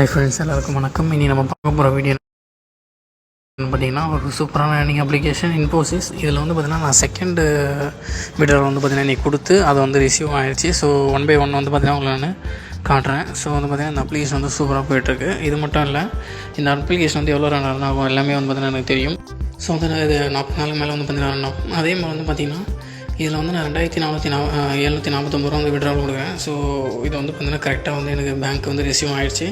Hi friends, எல்லாருக்கும் வணக்கம். இனி நம்ம பார்க்க போகிற வீடியோ பார்த்திங்கன்னா ஒரு சூப்பரான ஏர்னிங் அப்ளிகேஷன் இன்ஃபோசிஸ். இதில் வந்து பார்த்திங்கன்னா நான் செகண்டு விட்ரால் வந்து பார்த்திங்கன்னா இன்றைக்கி கொடுத்து அதை வந்து ரிசீவ் ஆகிடுச்சு. ஸோ 1 by 1 வந்து பார்த்திங்கன்னா உங்களை நான் காட்டுறேன். ஸோ வந்து பார்த்திங்கன்னா இந்த அப்ளிகேஷன் வந்து சூப்பராக போயிட்டுருக்கு. இது மட்டும் இல்லை, இந்த அப்ளிகேஷன் வந்து எவ்வளோ ரன் ஆகும் எல்லாமே வந்து பார்த்திங்கன்னா எனக்கு தெரியும். ஸோ வந்து இது 40 நாளுக்கு மேலே வந்து பார்த்திங்கன்னா ரன் ஆகும். அதே மாதிரி வந்து பார்த்திங்கன்னா இதில் வந்து நான் 2749 ரூபா வந்து விட்ரால் கொடுக்குறேன். ஸோ இது வந்து பார்த்திங்கன்னா கரெக்டாக வந்து எனக்கு பேங்க் வந்து ரிசீவ் ஆகிடுச்சு.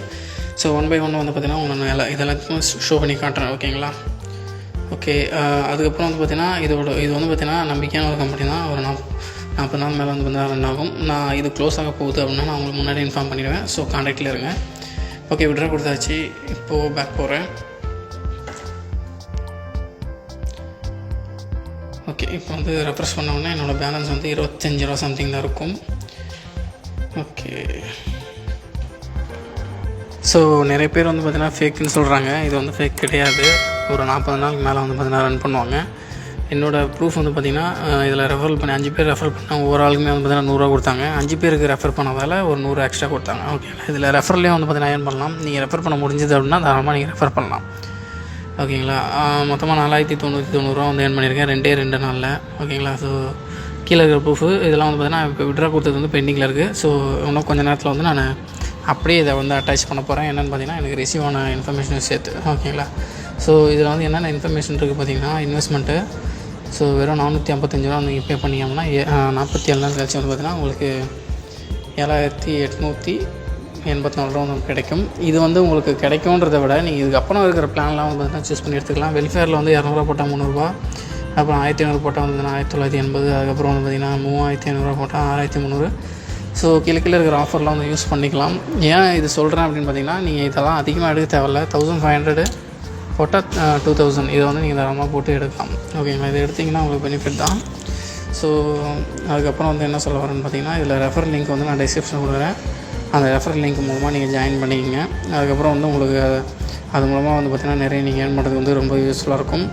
ஸோ 1 by 1 வந்து பார்த்திங்கன்னா உங்களுக்கு இதெல்லாத்தையும் ஷோ பண்ணி காட்டுறேன். ஓகேங்களா? ஓகே. அதுக்கப்புறம் வந்து பார்த்திங்கன்னா இது வந்து பார்த்திங்கன்னா நம்பிக்கையான ஒரு கம்பெனி தான். ஒரு 40 நாள் மேலே வந்து பார்த்திங்கன்னா ரன் ஆகும். நான் இது க்ளோஸ் ஆக போகுது அப்படின்னா நான் உங்களுக்கு முன்னாடி இன்ஃபார்ம் பண்ணிடுவேன். ஸோ கான்டாக்டில் இருங்க. ஓகே, விட்ரா கொடுத்தாச்சு. இப்போது பேக் போகிறேன். ஓகே, இப்போ வந்து ரெஃப்ரெஷ் பண்ணோன்னே என்னோடய பேலன்ஸ் வந்து 25 ரூபா சம்திங் தான் இருக்கும். ஓகே. ஸோ நிறைய பேர் வந்து பார்த்திங்கன்னா ஃபேக்குன்னு சொல்கிறாங்க. இது வந்து ஃபேக் கிடையாது. ஒரு 40 நாளுக்கு மேலே வந்து பார்த்திங்கன்னா ரன் பண்ணுவாங்க. என்னோடய ப்ரூஃப் வந்து பார்த்திங்கன்னா இதில் ரெஃபர் பண்ணி 5 பேர் ரெஃபர் பண்ணாங்க. ஒவ்வொரு ஆளுக்குமே வந்து பார்த்திங்கன்னா 100 ரூபா கொடுத்தாங்க. 5 பேருக்கு ரெஃபர் பண்ணதால் ஒரு 100 எக்ஸ்ட்ரா கொடுத்தாங்க. ஓகே, இதில் ரெஃபர்லேயும் வந்து பார்த்திங்கன்னா ஏர்ன் பண்ணலாம். நீங்கள் ரெஃபர் பண்ண முடிஞ்சது அப்படின்னா தாராளமாக நீங்கள் ரெஃபர் பண்ணலாம். ஓகேங்களா? மொத்தமாக 4990 ரூபா வந்து ஏர்ன் பண்ணியிருக்கேன் 2 நாளில். ஓகேங்களா? ஸோ கீழே இருக்கிற ப்ரூஃபு இதெல்லாம் வந்து பார்த்திங்கன்னா இப்போ விட்ரா கொடுத்தது வந்து பெண்டிங்கில் இருக்குது. ஸோ இன்னும் கொஞ்சம் நேரத்தில் வந்து நான் அப்படியே இதை வந்து அட்டாச் பண்ண போகிறேன். என்னென்னு பார்த்தீங்கன்னா எனக்கு ரிசீவ் ஆன இன்ஃபர்மேஷன் சேர்த்து. ஓகேங்களா? ஸோ இதில் வந்து என்னென்ன இன்ஃபர்மேஷன் இருக்குது பார்த்தீங்கன்னா, இன்வெஸ்ட்மெண்ட்டு ஸோ வெறும் 455 ரூபா நீங்கள் பே பண்ணிங்கன்னா 47 நாள் கழிச்சு வந்து பார்த்திங்கன்னா உங்களுக்கு 7884 ரூபா வந்து கிடைக்கும். இது வந்து உங்களுக்கு கிடைக்கும்ன்றதை விட நீங்கள் இதுக்கப்புறம் இருக்கிற பிளான்லாம் வந்து பார்த்திங்கன்னா சூஸ் பண்ணி எடுத்துக்கலாம். வெல்ஃபேரில் வந்து 200 போட்டால் 300 ரூபா, அப்புறம் 1500 போட்டால் வந்து 1980, அதுக்கப்புறம் வந்து பார்த்திங்கன்னா 3500 போட்டால் 6300. ஸோ கீழே இருக்கிற ஆஃபர்லாம் வந்து யூஸ் பண்ணிக்கலாம். ஏன் இது சொல்கிறேன் அப்படின்னு பார்த்தீங்கன்னா, நீங்கள் இதெல்லாம் அதிகமாக எடுக்க தேவையில்ல. 1500 போட்டால் 2000 இதை வந்து நீங்கள் தாராளமாக போட்டு எடுக்கலாம். ஓகேங்களா? இதை எடுத்திங்கன்னா உங்களுக்கு பெனிஃபிட் தான். ஸோ அதுக்கப்புறம் வந்து என்ன சொல்ல வரேன்னு பார்த்தீங்கன்னா, இதில் ரெஃபர் லிங்க் வந்து நான் டிஸ்கிரிப்ஷன் கொடுக்குறேன். அந்த ரெஃபர் லிங்க் மூலமாக நீங்கள் ஜாயின் பண்ணிக்கிங்க. அதுக்கப்புறம் வந்து உங்களுக்கு அது மூலமாக வந்து பார்த்திங்கன்னா நிறைய நீங்கள் ஏர்ன் பண்ணுறதுக்கு வந்து ரொம்ப யூஸ்ஃபுல்லாக இருக்கும்.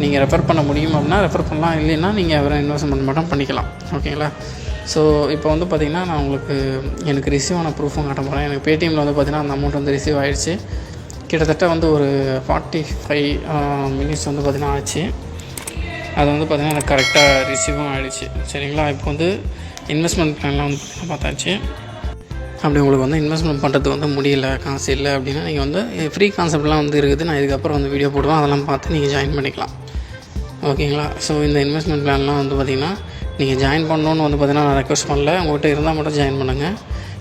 நீங்கள் ரெஃபர் பண்ண முடியும் அப்படின்னா ரெஃபர் பண்ணலாம், இல்லைன்னா நீங்கள் வேறு இன்வெஸ்ட்மெண்ட் மட்டும் பண்ணிக்கலாம். ஓகேங்களா? ஸோ இப்போ வந்து பார்த்திங்கன்னா நான் உங்களுக்கு எனக்கு ரிசீவ் ஆன ப்ரூஃபும் காட்ட போகிறேன். எனக்கு பேடிஎம்மில் வந்து பார்த்திங்கன்னா அந்த அமௌண்ட் வந்து ரிசீவ் ஆகிடுச்சு. கிட்டத்தட்ட வந்து ஒரு 45 மினிட்ஸ் வந்து பார்த்திங்கன்னா ஆச்சு. அது வந்து பார்த்திங்கன்னா எனக்கு கரெக்டாக ரிசீவும் ஆகிடுச்சு. சரிங்களா? இப்போ வந்து இன்வெஸ்ட்மெண்ட் பிளான்லாம் வந்து பார்த்திங்கன்னா பார்த்தாச்சு. அப்படி உங்களுக்கு வந்து இன்வெஸ்ட்மெண்ட் பண்ணுறதுக்கு வந்து முடியல, காசு இல்லை அப்படின்னா நீங்கள் வந்து ஃப்ரீ கான்செப்ட்லாம் வந்து இருக்குது. நான் இதுக்கப்புறம் வந்து வீடியோ போடுவேன், அதெல்லாம் பார்த்து நீங்கள் ஜாயின் பண்ணிக்கலாம். ஓகேங்களா? ஸோ இந்த இன்வெஸ்ட்மெண்ட் பிளான்லாம் வந்து பார்த்திங்கன்னா நீங்கள் ஜாயின் பண்ணணுன்னு வந்து பார்த்திங்கன்னா நான் ரெக்வஸ்ட் பண்ணல. உங்கள்கிட்ட இருந்தால் மட்டும் ஜாயின் பண்ணுங்கள்.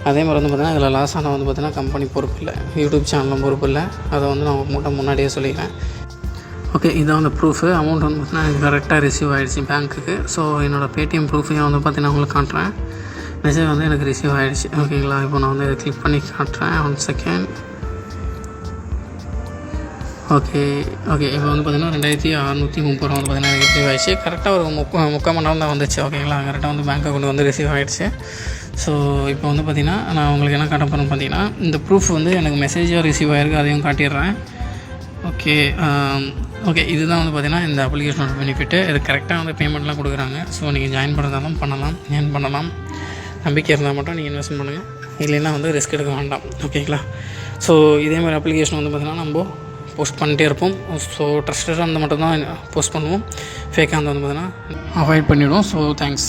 அதே மாதிரி வந்து பார்த்திங்கன்னா இதில் லாஸ் ஆனால் வந்து பார்த்திங்கன்னா கம்பெனி பொறுப்பு இல்லை, யூடியூப் சேனலும் பொறுப்பு இல்லை. அதை வந்து நான் உங்கள்கிட்ட முன்னாடியே சொல்லிக்கிறேன். ஓகே, இதான் வந்து ப்ரூஃபு. அமௌண்ட் வந்து பார்த்திங்கன்னா எனக்கு கரெக்டாக ரிசீவ் ஆகிடுச்சு பேங்க்குக்கு. ஸோ என்னோடய பேடிஎம் ப்ரூஃபையும் வந்து பார்த்திங்கன்னா உங்களுக்கு காட்டுறேன். மெசேஜ் வந்து எனக்கு ரிசீவ் ஆகிடுச்சு. ஓகேங்களா? இப்போ நான் வந்து இதை கிளிக் பண்ணி காட்டுறேன். 1 செகண்ட். ஓகே. இப்போ வந்து பார்த்திங்கன்னா 2630 ரூபா வந்து பார்த்திங்கன்னா எனக்கு ரிசீவ் ஆகிடுச்சு. கரெக்டாக ஒரு 3/4 மணி நேரம் தான் வந்துச்சு. ஓகேங்களா? கரெக்டாக வந்து பேங்க் அக்கௌண்ட் வந்து ரிசீவ் ஆகிடுச்சு. ஸோ இப்போ வந்து பார்த்திங்கன்னா நான் உங்களுக்கு என்ன காட்ட போகிறேன்னு பார்த்தீங்கன்னா, இந்த ப்ரூஃப் வந்து எனக்கு மெசேஜாக ரிசீவ் ஆகிருக்கு, அதையும் காட்டிடுறேன். ஓகே இதுதான் வந்து பார்த்திங்கன்னா இந்த அப்ளிகேஷனோட பெனிஃபிட்டு. இது கரெக்டாக வந்து பேமெண்ட்லாம் கொடுக்குறாங்க. ஸோ நீங்கள் ஜாயின் பண்ணுறதாலும் பண்ணலாம், ஏர்ன் பண்ணலாம். நம்பிக்கை இருந்தால் மட்டும் நீங்கள் இன்வெஸ்ட் பண்ணுங்கள், இல்லைன்னா வந்து ரிஸ்க் எடுக்க வேண்டாம். ஓகேங்களா? ஸோ இதே மாதிரி அப்ளிகேஷன் வந்து பார்த்திங்கன்னா நம்ம போஸ்ட் பண்ணிட்டே இருப்போம். ஸோ ட்ரஸ்டடாக அந்த மட்டும் தான் போஸ்ட் பண்ணுவோம். ஃபேக்காக வந்து பார்த்திங்கன்னா அவாய்ட் பண்ணிவிடுவோம். So thanks.